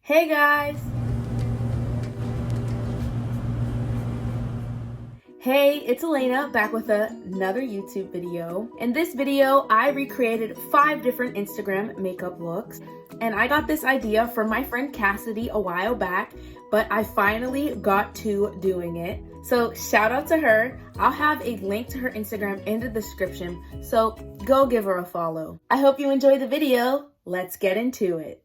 Hey guys! Hey, it's Alaina back with another YouTube video. In this video, I recreated 5 different Instagram makeup looks, and I got this idea from my friend Cassidy a while back, but I finally got to doing it. So shout out to her. I'll have a link to her Instagram in the description, so go give her a follow. I hope you enjoy the video. Let's get into it.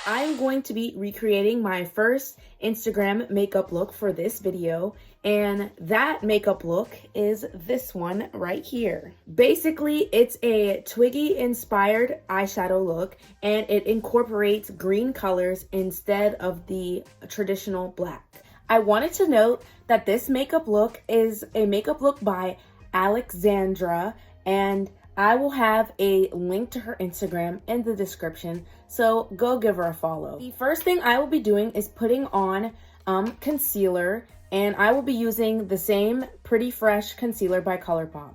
I'm going to be recreating my first Instagram makeup look for this video, and that makeup look is this one right here. Basically, it's a Twiggy inspired eyeshadow look, and it incorporates green colors instead of the traditional black. I wanted to note that this makeup look is a makeup look by Alexandra, and I will have a link to her Instagram in the description, so go give her a follow. The first thing I will be doing is putting on concealer, and I will be using the same Pretty Fresh concealer by ColourPop.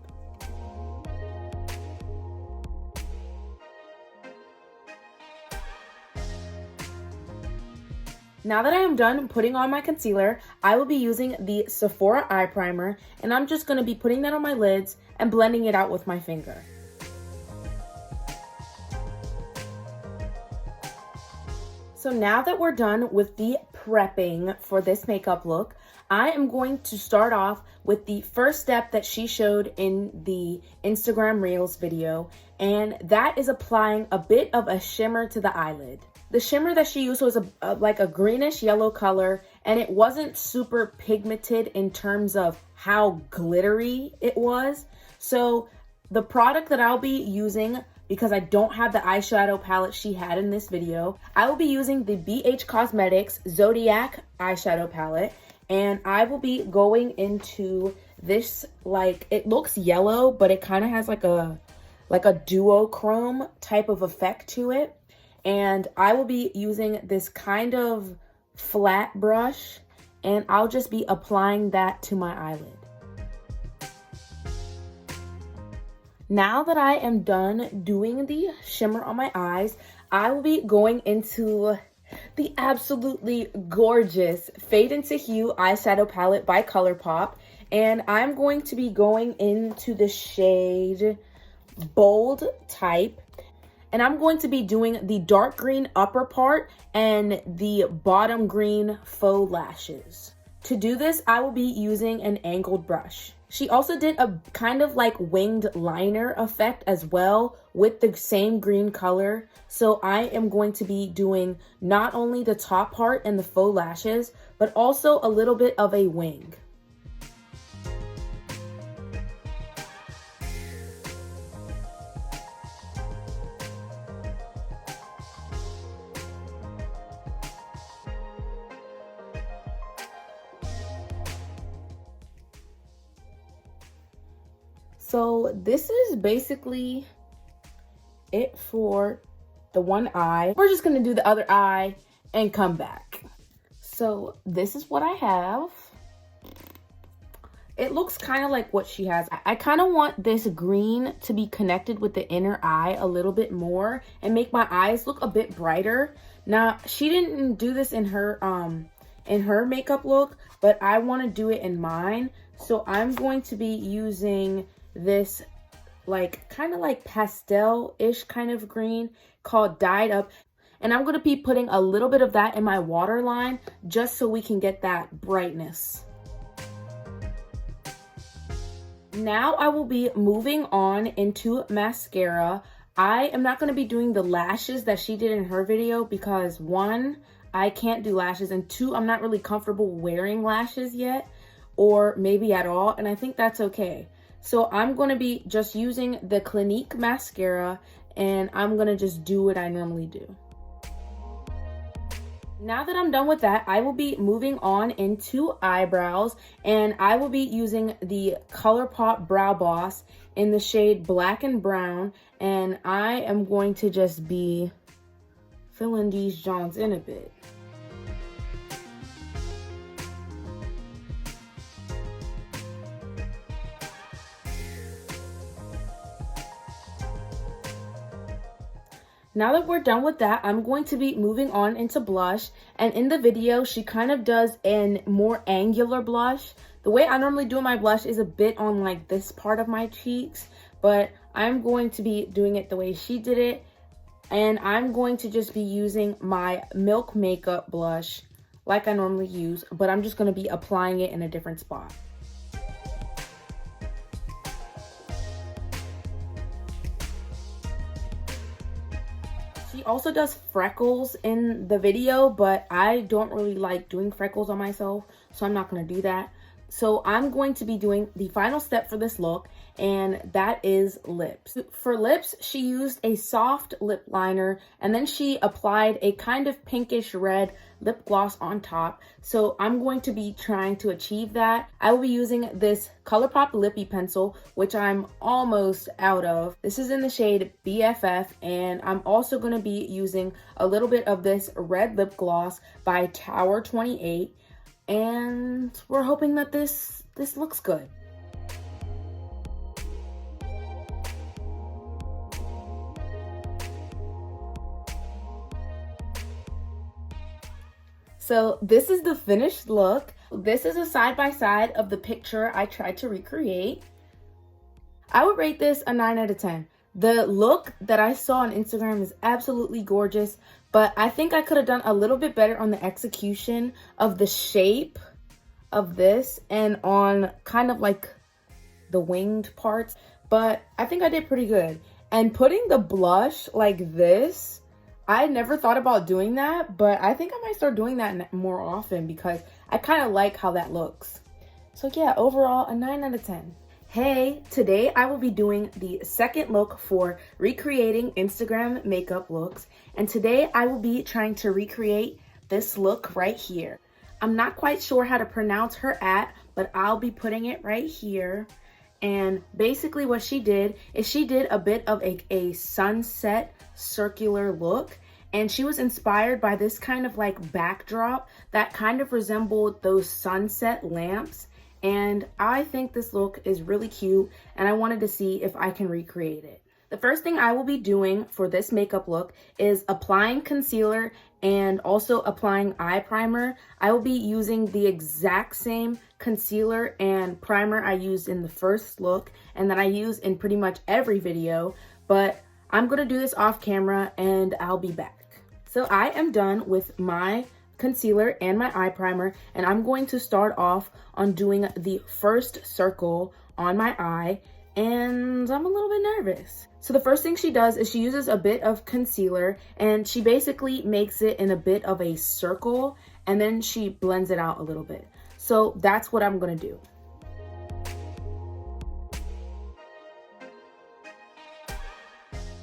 Now that I am done putting on my concealer, I will be using the Sephora eye primer, and I'm just going to be putting that on my lids and blending it out with my finger. So now that we're done with the prepping for this makeup look, I am going to start off with the first step that she showed in the Instagram Reels video, and that is applying a bit of a shimmer to the eyelid. The shimmer that she used was like a greenish yellow color, and it wasn't super pigmented in terms of how glittery it was. So the product that I'll be using, because I don't have the eyeshadow palette she had in this video, I will be using the BH Cosmetics Zodiac eyeshadow palette, and I will be going into this, like, it looks yellow, but it kind of has like a duochrome type of effect to it. And I will be using this kind of flat brush, and I'll just be applying that to my eyelid. Now that I am done doing the shimmer on my eyes, I will be going into the absolutely gorgeous Fade into Hue eyeshadow palette by ColourPop, and I'm going to be going into the shade Bold Type, and I'm going to be doing the dark green upper part and the bottom green faux lashes. To do this, I will be using an angled brush. She also did a kind of like winged liner effect as well with the same green color. So I am going to be doing not only the top part and the faux lashes, but also a little bit of a wing. So this is basically it for the one eye. We're just gonna do the other eye and come back. So this is what I have. It looks kind of like what she has. I kind of want this green to be connected with the inner eye a little bit more and make my eyes look a bit brighter. Now, she didn't do this in her makeup look, but I want to do it in mine. So I'm going to be using this like kind of like pastel-ish kind of green called Dyed Up, and I'm going to be putting a little bit of that in my waterline just so we can get that brightness. Now I will be moving on into mascara. I am not going to be doing the lashes that she did in her video because 1, I can't do lashes, and 2, I'm not really comfortable wearing lashes yet, or maybe at all, and I think that's okay. So I'm going to be just using the Clinique mascara, and I'm going to just do what I normally do. Now that I'm done with that, I will be moving on into eyebrows, and I will be using the ColourPop Brow Boss in the shade Black and Brown, and I am going to just be filling these Johns in a bit. Now that we're done with that, I'm going to be moving on into blush. And in the video, she kind of does a more angular blush. The way I normally do my blush is a bit on like this part of my cheeks, but I'm going to be doing it the way she did it. And I'm going to just be using my Milk Makeup blush like I normally use, but I'm just going to be applying it in a different spot. She also does freckles in the video, but I don't really like doing freckles on myself, so I'm not going to do that. So I'm going to be doing the final step for this look, and that is lips. For lips, she used a soft lip liner, and then she applied a kind of pinkish red lip gloss on top. So I'm going to be trying to achieve that. I will be using this ColourPop Lippy pencil, which I'm almost out of. This is in the shade BFF, and I'm also going to be using a little bit of this red lip gloss by Tower 28. And we're hoping that this looks good. So this is the finished look. This is a side-by-side of the picture I tried to recreate. I would rate this a 9 out of 10. The look that I saw on Instagram is absolutely gorgeous, but I think I could have done a little bit better on the execution of the shape of this and on kind of like the winged parts, but I think I did pretty good. And putting the blush like this, I never thought about doing that, but I think I might start doing that more often because I kind of like how that looks. So yeah, overall a 9 out of 10. Hey, today I will be doing the second look for recreating Instagram makeup looks. And today I will be trying to recreate this look right here. I'm not quite sure how to pronounce her but I'll be putting it right here. And basically what she did is she did a bit of a sunset circular look. And she was inspired by this kind of like backdrop that kind of resembled those sunset lamps. And I think this look is really cute, and I wanted to see if I can recreate it. The first thing I will be doing for this makeup look is applying concealer and also applying eye primer. I will be using the exact same concealer and primer I used in the first look and that I use in pretty much every video, but I'm gonna do this off camera and I'll be back. So I am done with my concealer and my eye primer, and I'm going to start off on doing the first circle on my eye, and I'm a little bit nervous. So the first thing she does is she uses a bit of concealer and she basically makes it in a bit of a circle, and then she blends it out a little bit. So that's what I'm gonna do.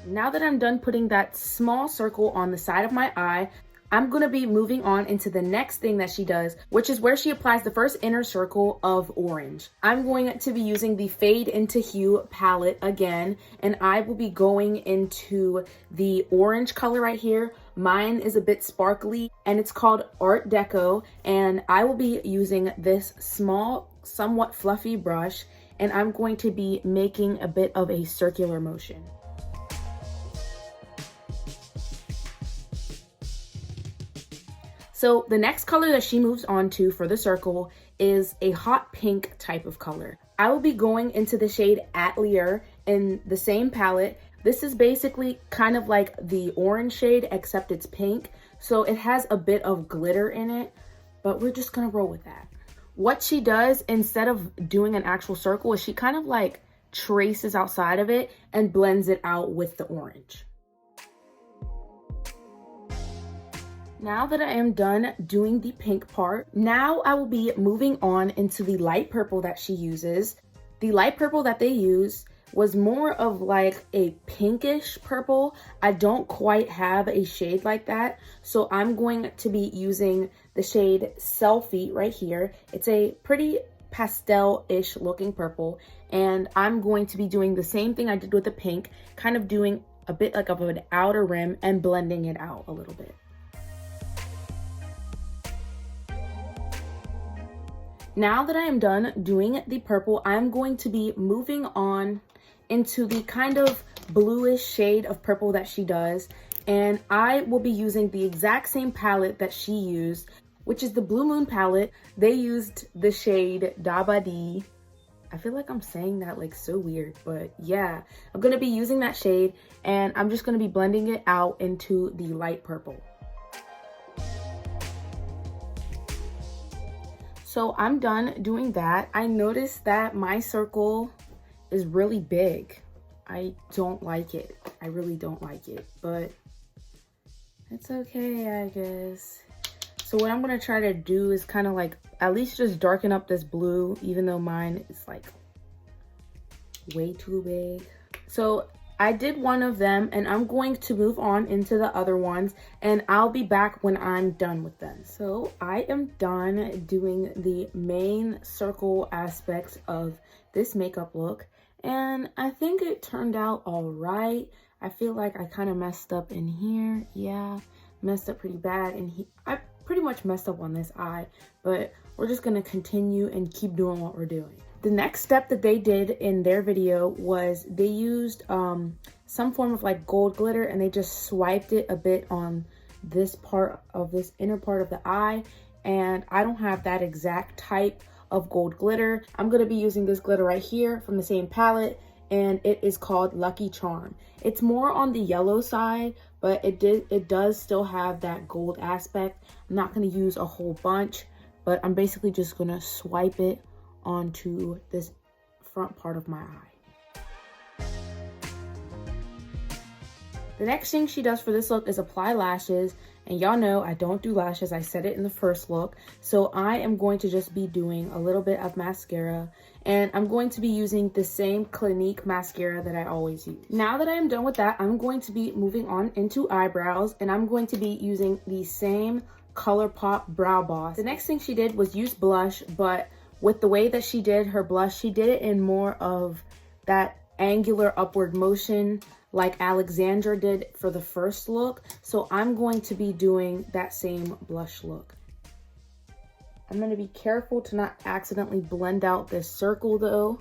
Now that I'm done putting that small circle on the side of my eye, I'm going to be moving on into the next thing that she does, which is where she applies the first inner circle of orange. I'm going to be using the Fade into Hue palette again, and I will be going into the orange color right here. Mine is a bit sparkly, and it's called Art Deco, and I will be using this small, somewhat fluffy brush, and I'm going to be making a bit of a circular motion. So the next color that she moves on to for the circle is a hot pink type of color. I will be going into the shade Atelier in the same palette. This is basically kind of like the orange shade, except it's pink. So it has a bit of glitter in it, but we're just gonna roll with that. What she does instead of doing an actual circle is she kind of like traces outside of it and blends it out with the orange. Now that I am done doing the pink part, now I will be moving on into the light purple that she uses. The light purple that they use was more of like a pinkish purple. I don't quite have a shade like that, so I'm going to be using the shade Selfie right here. It's a pretty pastel-ish looking purple, and I'm going to be doing the same thing I did with the pink, kind of doing a bit like of an outer rim and blending it out a little bit. Now that I am done doing the purple, I'm going to be moving on into the kind of bluish shade of purple that she does. and I will be using the exact same palette that she used, which is the Blue Moon palette. They used the shade Da Ba Dee. I feel like I'm saying that like so weird, but yeah, I'm gonna be using that shade, and I'm just gonna be blending it out into the light purple. So I'm done doing that. I noticed that my circle is really big. I don't like it. I really don't like it, but it's okay, I guess. So what I'm gonna try to do is kind of like at least just darken up this blue, even though mine is like way too big. So I did one of them, and I'm going to move on into the other ones, and I'll be back when I'm done with them. So I am done doing the main circle aspects of this makeup look, and I think it turned out all right. I feel like I kind of messed up in here. Yeah, messed up pretty bad, and I pretty much messed up on this eye, but we're just gonna continue and keep doing what we're doing. The next step that they did in their video was they used some form of like gold glitter, and they just swiped it a bit on this part of this inner part of the eye, and I don't have that exact type of gold glitter. I'm gonna be using this glitter right here from the same palette, and it is called Lucky Charm. It's more on the yellow side, but it does still have that gold aspect. I'm not gonna use a whole bunch, but I'm basically just gonna swipe it onto this front part of my eye. The next thing she does for this look is apply lashes, and y'all know I don't do lashes. I said it in the first look. So I am going to just be doing a little bit of mascara, and I'm going to be using the same Clinique mascara that I always use. Now that I am done with that, I'm going to be moving on into eyebrows, and I'm going to be using the same ColourPop Brow Boss. The next thing she did was use blush, but with the way that she did her blush, she did it in more of that angular upward motion like Alexandra did for the first look. So I'm going to be doing that same blush look. I'm going to be careful to not accidentally blend out this circle though.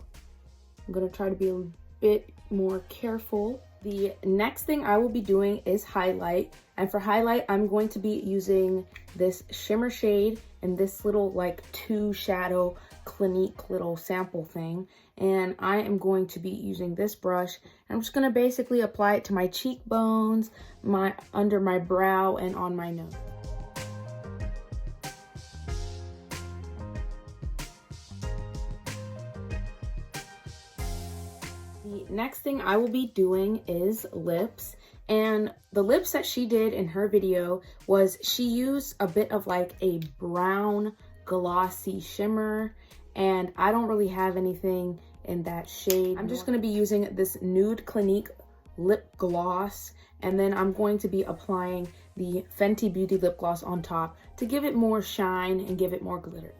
I'm going to try to be a bit more careful. The next thing I will be doing is highlight, and for highlight I'm going to be using this shimmer shade and this little like 2 shadow Clinique little sample thing, and I am going to be using this brush, and I'm just going to basically apply it to my cheekbones, under my brow, and on my nose. The next thing I will be doing is lips, and the lips that she did in her video was she used a bit of like a brown glossy shimmer, and I don't really have anything in that shade. I'm just going to be using this nude Clinique lip gloss, and then I'm going to be applying the Fenty Beauty lip gloss on top to give it more shine and give it more glitter.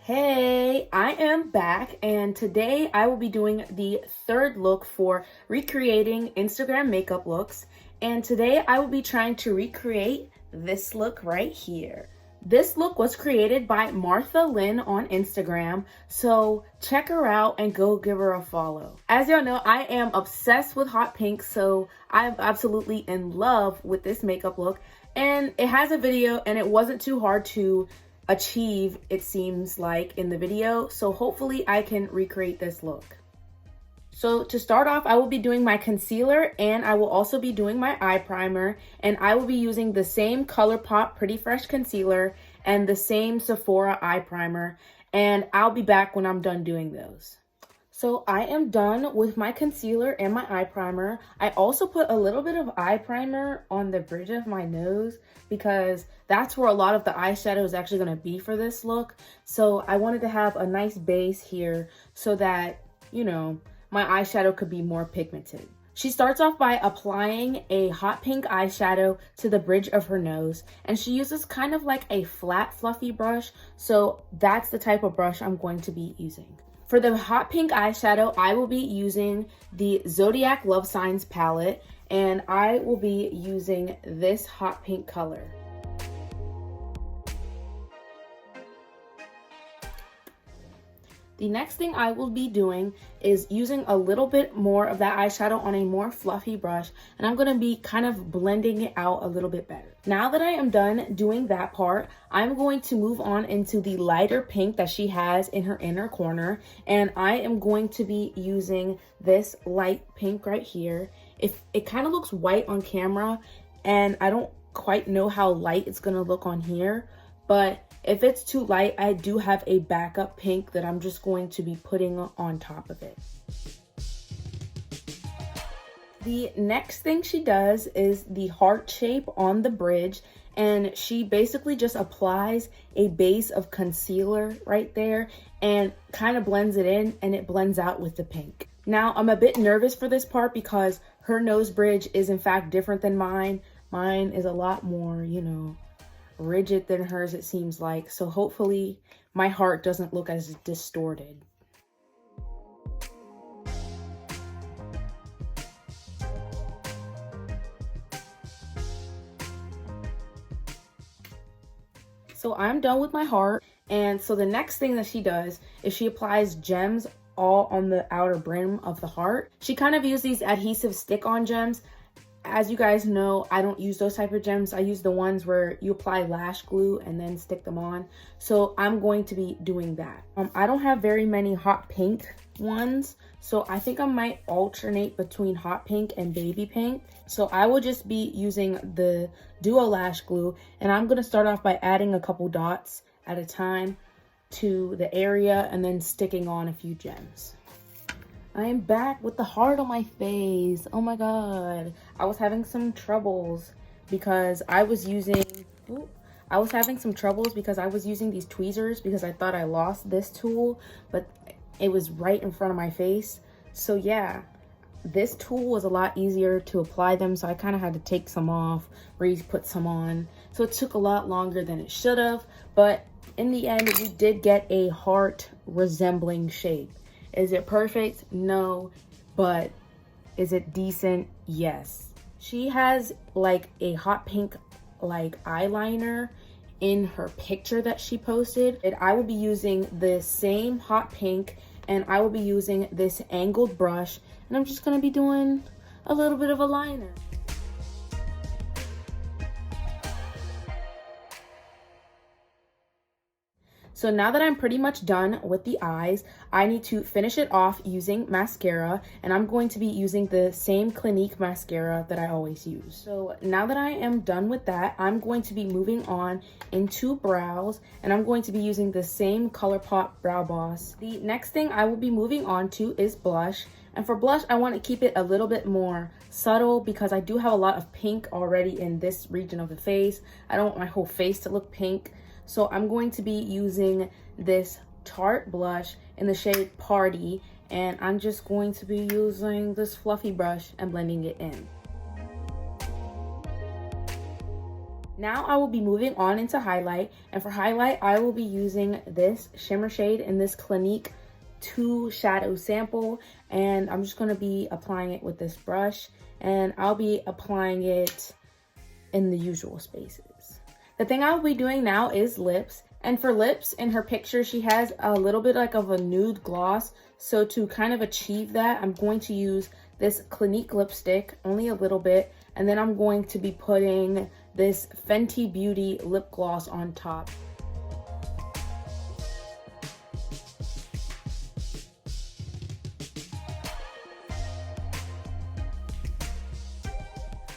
Hey, I am back, and today I will be doing the third look for recreating Instagram makeup looks, and today I will be trying to recreate this look right here. This look was created by Martha Lynn on Instagram, so check her out and go give her a follow. As y'all know, I am obsessed with hot pink, so I'm absolutely in love with this makeup look, and it has a video, and it wasn't too hard to achieve, it seems like, in the video, so hopefully I can recreate this look. So to start off, I will be doing my concealer, and I will also be doing my eye primer, and I will be using the same ColourPop Pretty Fresh concealer and the same Sephora eye primer, and I'll be back when I'm done doing those. So I am done with my concealer and my eye primer. I also put a little bit of eye primer on the bridge of my nose because that's where a lot of the eyeshadow is actually going to be for this look. So I wanted to have a nice base here so that, you know, my eyeshadow could be more pigmented. She starts off by applying a hot pink eyeshadow to the bridge of her nose, and she uses kind of like a flat fluffy brush, so that's the type of brush I'm going to be using. For the hot pink eyeshadow, I will be using the Zodiac Love Signs palette, and I will be using this hot pink color. The next thing I will be doing is using a little bit more of that eyeshadow on a more fluffy brush, and I'm going to be kind of blending it out a little bit better. Now that I am done doing that part, I'm going to move on into the lighter pink that she has in her inner corner, and I am going to be using this light pink right here. If it kind of looks white on camera, and I don't quite know how light it's going to look on here, but if it's too light, I do have a backup pink that I'm just going to be putting on top of it. The next thing she does is the heart shape on the bridge, and she basically just applies a base of concealer right there and kind of blends it in, and it blends out with the pink. Now, I'm a bit nervous for this part because her nose bridge is in fact different than mine. Mine is a lot more, you know, rigid than hers, it seems like. So hopefully my heart doesn't look as distorted. So I'm done with my heart, and so the next thing that she does is she applies gems all on the outer brim of the heart. She kind of used these adhesive stick-on gems. As you guys know, I don't use those type of gems. I use the ones where you apply lash glue and then stick them on. So I'm going to be doing that. I don't have very many hot pink ones, so I think I might alternate between hot pink and baby pink. So I will just be using the duo lash glue, and I'm going to start off by adding a couple dots at a time to the area and then sticking on a few gems. I am back with the heart on my face. Oh my god. I was having some troubles because I was using these tweezers because I thought I lost this tool, but it was right in front of my face. So yeah, this tool was a lot easier to apply them, so I kind of had to take some off, re-put some on. So it took a lot longer than it should have, but in the end, we did get a heart resembling shape. Is it perfect? No. But is it decent? Yes. She has like a hot pink like eyeliner in her picture that she posted. And I will be using the same hot pink, and I will be using this angled brush, and I'm just going to be doing a little bit of a liner. So now that I'm pretty much done with the eyes, I need to finish it off using mascara, and I'm going to be using the same Clinique mascara that I always use. So now that I am done with that, I'm going to be moving on into brows, and I'm going to be using the same ColourPop Brow Boss. The next thing I will be moving on to is blush. And for blush, I want to keep it a little bit more subtle because I do have a lot of pink already in this region of the face. I don't want my whole face to look pink. So I'm going to be using this Tarte blush in the shade Party, and I'm just going to be using this fluffy brush and blending it in. Now I will be moving on into highlight, and for highlight, I will be using this shimmer shade in this Clinique 2 shadow sample, and I'm just going to be applying it with this brush, and I'll be applying it in the usual spaces. The thing I'll be doing now is lips. And for lips, in her picture, she has a little bit like of a nude gloss. So to kind of achieve that, I'm going to use this Clinique lipstick, only a little bit. And then I'm going to be putting this Fenty Beauty lip gloss on top.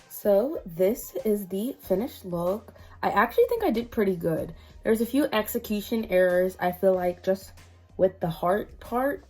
So this is the finished look. I actually think I did pretty good. There's a few execution errors, I feel like, just with the heart part.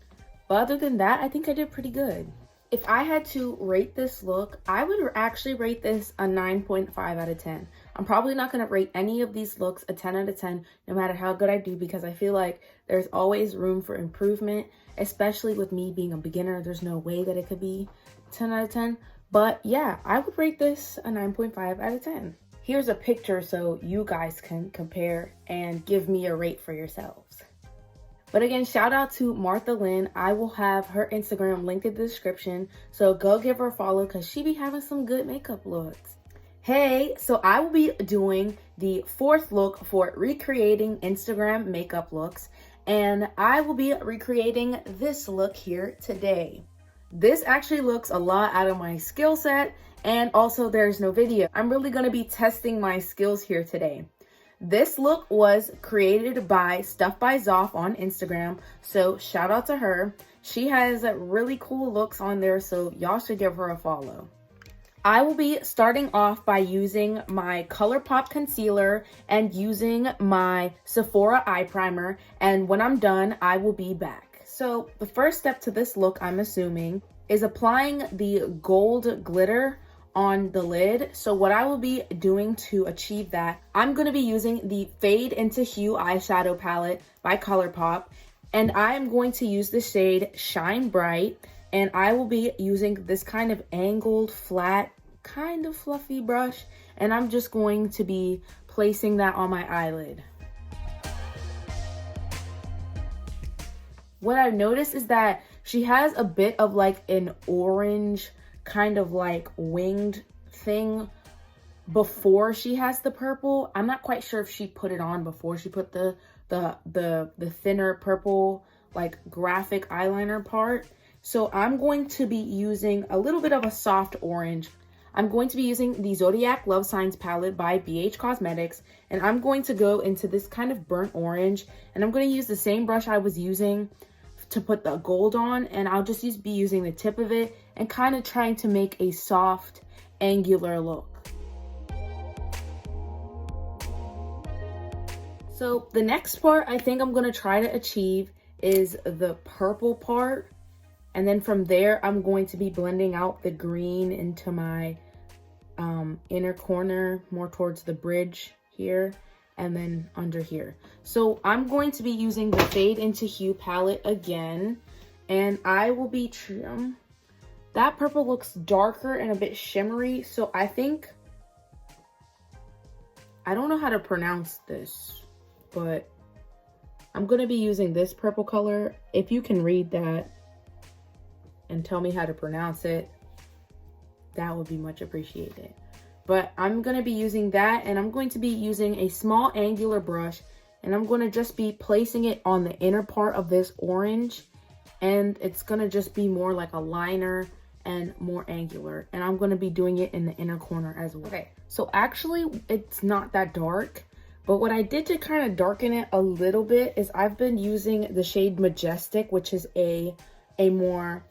But other than that, I think I did pretty good. If I had to rate this look, I would actually rate this a 9.5 out of 10. I'm probably not going to rate any of these looks a 10 out of 10, no matter how good I do, because I feel like there's always room for improvement, especially with me being a beginner. There's no way that it could be 10 out of 10. But yeah, I would rate this a 9.5 out of 10. Here's a picture so you guys can compare and give me a rate for yourselves. But again, shout out to Martha Lynn. I will have her Instagram linked in the description. So go give her a follow because she be having some good makeup looks. Hey, so I will be doing the 4th look for recreating Instagram makeup looks. And I will be recreating this look here today. This actually looks a lot out of my skill set, and also there's no video. I'm really going to be testing my skills here today. This look was created by Stuff by Zoff on Instagram, so shout out to her. She has really cool looks on there, so y'all should give her a follow. I will be starting off by using my ColourPop concealer and using my Sephora eye primer, and when I'm done, I will be back. So the first step to this look, I'm assuming, is applying the gold glitter on the lid. So what I will be doing to achieve that, I'm going to be using the Fade into Hue eyeshadow palette by ColourPop, and I am going to use the shade Shine Bright, and I will be using this kind of angled, flat, kind of fluffy brush, and I'm just going to be placing that on my eyelid. What I've noticed is that she has a bit of like an orange kind of like winged thing before she has the purple. I'm not quite sure if she put it on before she put the thinner purple like graphic eyeliner part. So I'm going to be using a little bit of a soft orange. I'm going to be using the Zodiac Love Signs palette by BH Cosmetics, and I'm going to go into this kind of burnt orange, and I'm going to use the same brush I was using to put the gold on, and I'll just be using the tip of it and kind of trying to make a soft, angular look. So the next part I think I'm going to try to achieve is the purple part, and then from there I'm going to be blending out the green into my inner corner, more towards the bridge here, and then under here. So I'm going to be using the Fade into Hue palette again, and I will be that purple looks darker and a bit shimmery, so I think, I don't know how to pronounce this, but I'm going to be using this purple color. If you can read that and tell me how to pronounce it, that would be much appreciated. But I'm going to be using that, and I'm going to be using a small angular brush, and I'm going to just be placing it on the inner part of this orange, and it's going to just be more like a liner and more angular, and I'm going to be doing it in the inner corner as well. Okay, so actually it's not that dark, but what I did to kind of darken it a little bit is I've been using the shade Majestic, which is a more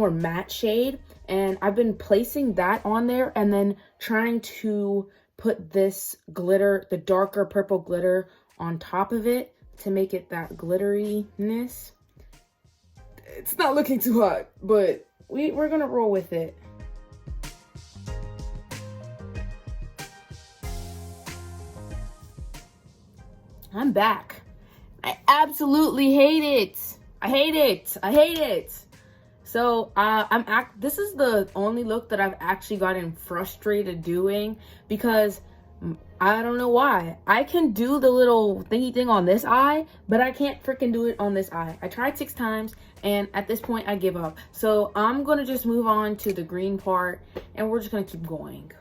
matte shade, and I've been placing that on there and then trying to put this glitter, the darker purple glitter, on top of it to make it that glitteriness. It's not looking too hot, but we're gonna roll with it. I'm back. I absolutely hate it. I hate it. I hate it. So this is the only look that I've actually gotten frustrated doing, because I don't know why. I can do the little thingy thing on this eye, but I can't freaking do it on this eye. I tried 6 times, and at this point I give up. So I'm gonna just move on to the green part, and we're just gonna keep going.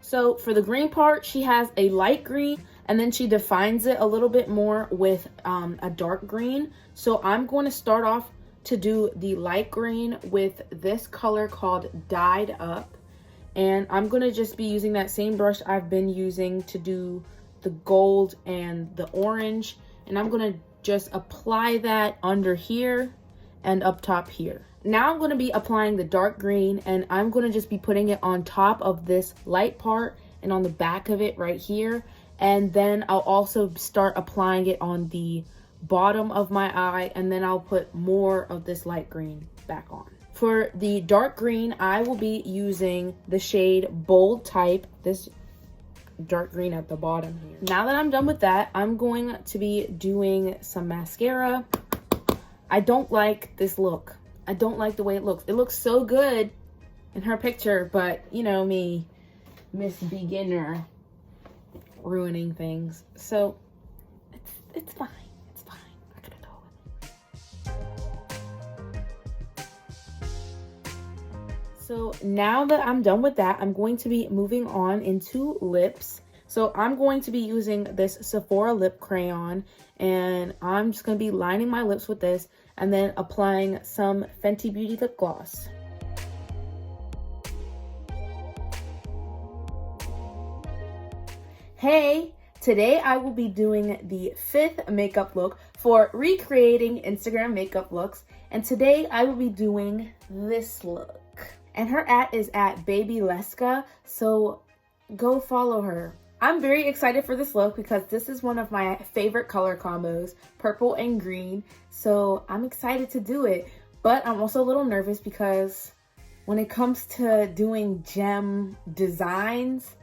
So for the green part, she has a light green, and then she defines it a little bit more with a dark green. So I'm going to start off to do the light green with this color called Dyed Up, and I'm going to just be using that same brush I've been using to do the gold and the orange, and I'm going to just apply that under here and up top here. Now I'm going to be applying the dark green, and I'm going to just be putting it on top of this light part and on the back of it right here, and then I'll also start applying it on the bottom of my eye, and then I'll put more of this light green back on. For the dark green, I will be using the shade Bold Type, this dark green at the bottom here. Now that I'm done with that, I'm going to be doing some mascara. I don't like this look. I don't like the way it looks. It looks so good in her picture, but you know me, Miss Beginner, ruining things. So it's fine. It's fine. We're gonna So now that I'm done with that, I'm going to be moving on into lips. So I'm going to be using this Sephora lip crayon, and I'm just going to be lining my lips with this and then applying some Fenty Beauty lip gloss. Hey! Today I will be doing the 5th makeup look for recreating Instagram makeup looks, and today I will be doing this look. And her is at Baby Leska, so go follow her. I'm very excited for this look because this is one of my favorite color combos, purple and green, so I'm excited to do it. But I'm also a little nervous because when it comes to doing gem designs,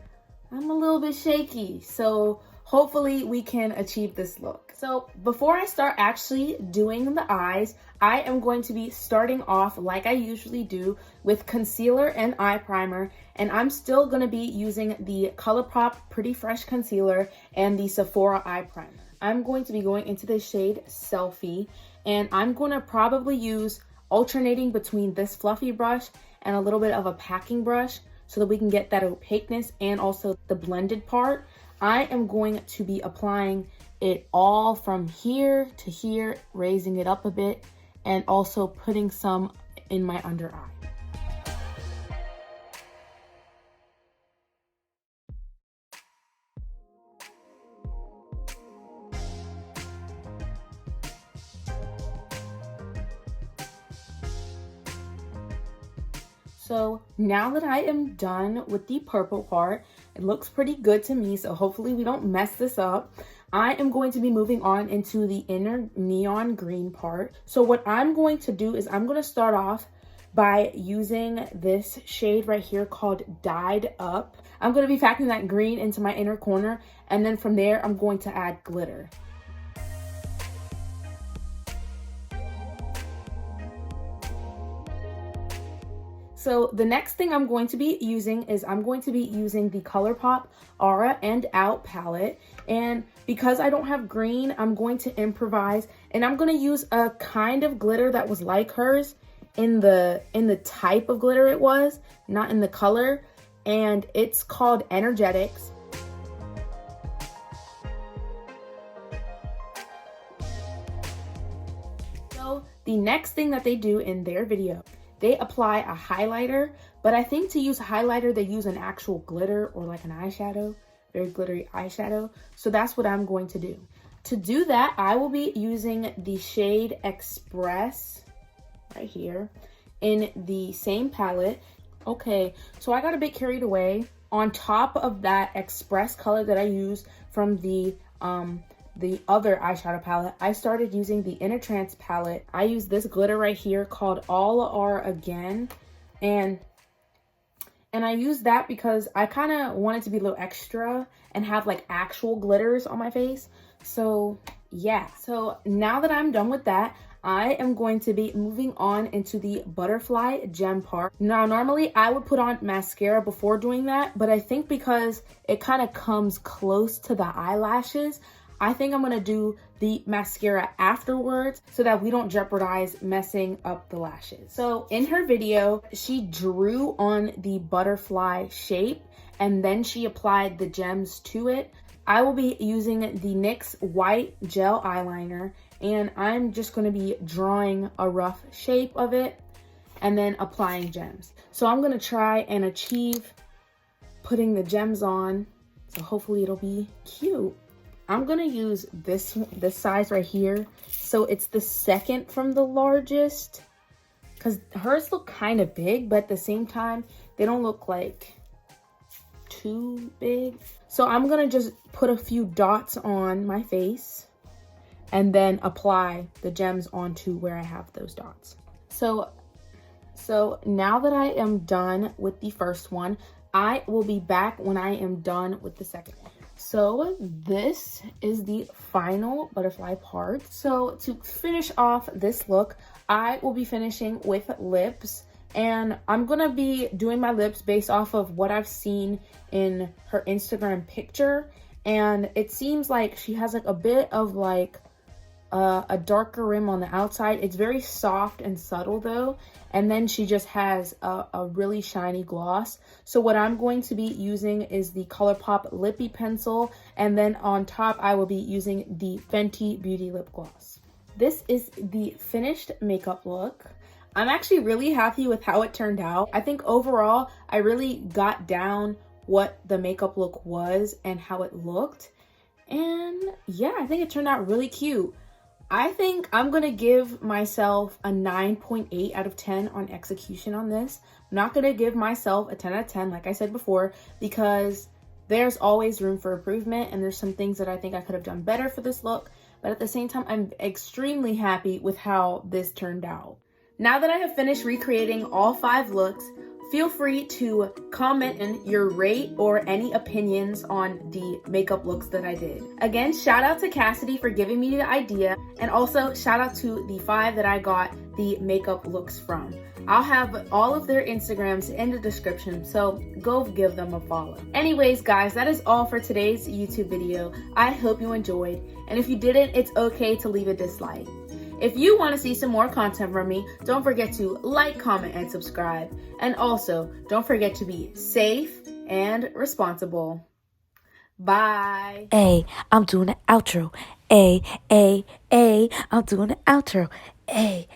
I'm a little bit shaky, so hopefully we can achieve this look. So before I start actually doing the eyes, I am going to be starting off like I usually do with concealer and eye primer, and I'm still going to be using the ColourPop Pretty Fresh Concealer and the Sephora Eye Primer. I'm going to be going into the shade Selfie, and I'm going to probably use alternating between this fluffy brush and a little bit of a packing brush so that we can get that opaqueness and also the blended part. I am going to be applying it all from here to here, raising it up a bit, and also putting some in my under eye. So now that I am done with the purple part, it looks pretty good to me, so hopefully we don't mess this up. I am going to be moving on into the inner neon green part. So what I'm going to do is I'm going to start off by using this shade right here called Dyed Up. I'm going to be packing that green into my inner corner, and then from there I'm going to add glitter. So the next thing I'm going to be using is I'm going to be using the ColourPop Aura and Out palette. And because I don't have green, I'm going to improvise, and I'm going to use a kind of glitter that was like hers in the type of glitter it was, not in the color. And it's called Energetics. So the next thing that they do in their video, they apply a highlighter, but I think to use a highlighter, they use an actual glitter or like an eyeshadow, very glittery eyeshadow. So that's what I'm going to do. To do that, I will be using the shade Express right here in the same palette. Okay, so I got a bit carried away. On top of that Express color that I used from the other eyeshadow palette, I started using the Inner Trance palette. I use this glitter right here called All Are Again, and I use that because I kind of wanted to be a little extra and have like actual glitters on my face. So yeah, so now that I'm done with that, I am going to be moving on into the butterfly gem part. Now, normally I would put on mascara before doing that, but I think because it kind of comes close to the eyelashes, I think I'm gonna do the mascara afterwards so that we don't jeopardize messing up the lashes. So in her video, she drew on the butterfly shape and then she applied the gems to it. I will be using the NYX white gel eyeliner, and I'm just gonna be drawing a rough shape of it and then applying gems. So I'm gonna try and achieve putting the gems on, so hopefully it'll be cute. I'm gonna use this size right here. So it's the second from the largest, because hers look kind of big, but at the same time, they don't look like too big. So I'm gonna just put a few dots on my face and then apply the gems onto where I have those dots. So now that I am done with the first one, I will be back when I am done with the second one. So this is the final butterfly part. So to finish off this look, I will be finishing with lips, and I'm gonna be doing my lips based off of what I've seen in her Instagram picture. And it seems like she has like a bit of like a darker rim on the outside. It's very soft and subtle though. And then she just has a really shiny gloss. So what I'm going to be using is the ColourPop Lippy Pencil. And then on top, I will be using the Fenty Beauty Lip Gloss. This is the finished makeup look. I'm actually really happy with how it turned out. I think overall, I really got down what the makeup look was and how it looked. And yeah, I think it turned out really cute. I think I'm gonna give myself a 9.8 out of 10 on execution on this. I'm not gonna give myself a 10 out of 10, like I said before, because there's always room for improvement and there's some things that I think I could have done better for this look. But at the same time, I'm extremely happy with how this turned out. Now that I have finished recreating all 5 looks, feel free to comment in your rate or any opinions on the makeup looks that I did. Again, shout out to Cassidy for giving me the idea, and also shout out to the 5 that I got the makeup looks from. I'll have all of their Instagrams in the description, so go give them a follow. Anyways, guys, that is all for today's YouTube video. I hope you enjoyed, and if you didn't, it's okay to leave a dislike. If you want to see some more content from me, don't forget to like, comment, and subscribe. And also, don't forget to be safe and responsible. Bye. Hey, I'm doing the outro. Hey, I'm doing the outro. Hey.